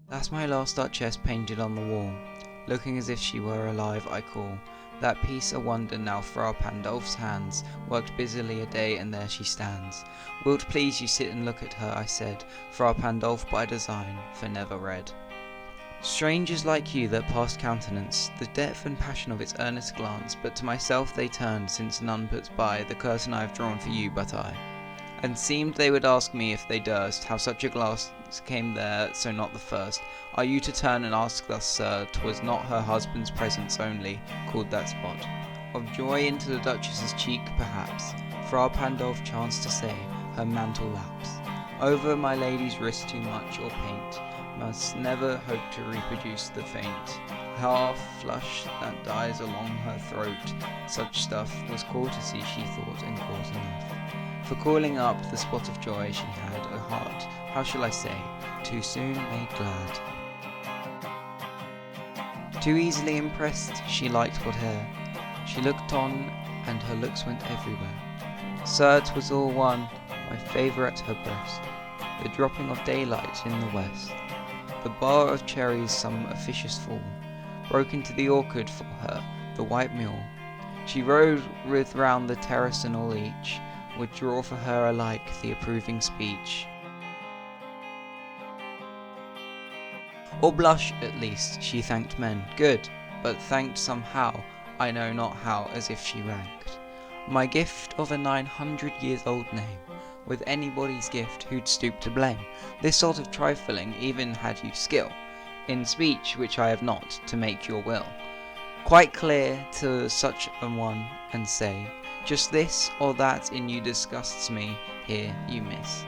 That's my Last Dutchess painted on the wall, looking as if she were alive I call. That piece a wonder now Fra Pandolf's hands worked busily a day, and there she stands. Wilt please you sit and look at her, I said, Fra Pandolf by design, for never read. Strangers like you that passed countenance the depth and passion of its earnest glance, but to myself they turned, since none puts by the curtain I have drawn for you but I. And seemed they would ask me if they durst, how such a glass came there, so not the first. Are you to turn and ask thus, sir? 'Twas not her husband's presence only called that spot of joy into the Duchess's cheek, perhaps. Fra Pandolf chanced to say, her mantle laps over my lady's wrist too much, or paint must never hope to reproduce the faint half flush that dies along her throat. Such stuff was courtesy, she thought, and cause enough for calling up the spot of joy she had a heart, how shall I say, too soon made glad. Too easily impressed, she liked whate'er she looked on, and her looks went everywhere. Sir, 'twas all one, my favour at her breast, the dropping of daylight in the west, the bar of cherries some officious fall, broke into the orchard for her, the white mule. She rode with round the terrace, and all each would draw for her alike the approving speech. Or blush, at least, she thanked men, good, but thanked somehow, I know not how, as if she ranked my gift of a 900 years old name with anybody's gift who'd stoop to blame this sort of trifling, even had you skill in speech, which I have not, to make your will quite clear to such an one, and say, just this or that in you disgusts me, here you miss.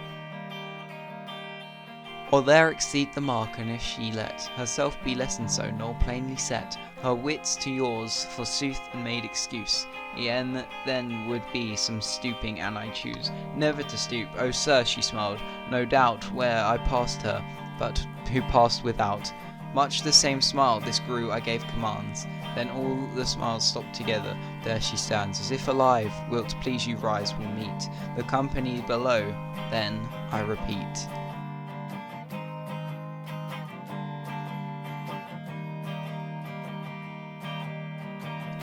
Or there exceed the mark, and if she let herself be less than so, nor plainly set her wits to yours, forsooth, and made excuse, e'en then would be some stooping, and I choose never to stoop. Oh, sir, she smiled, no doubt, where I passed her, but who passed without. Much the same smile this grew, I gave commands, then all the smiles stopped together. There she stands, as if alive. Wilt please you rise, we'll meet the company below, then I repeat.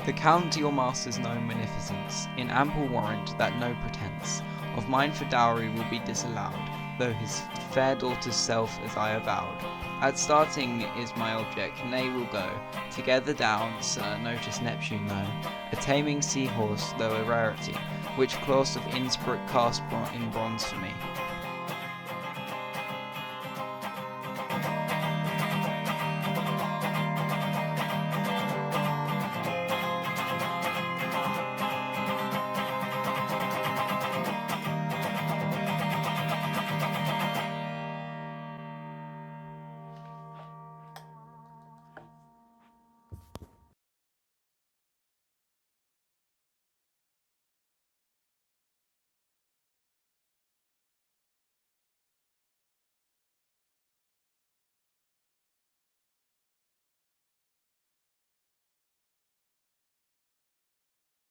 The Count your master's known munificence, in ample warrant that no pretence of mine for dowry will be disallowed, though his fair daughter's self as I avowed. At starting is my object, nay we'll go together down, sir, notice Neptune though, a taming sea-horse though a rarity, which Claus of Innsbruck cast in bronze for me,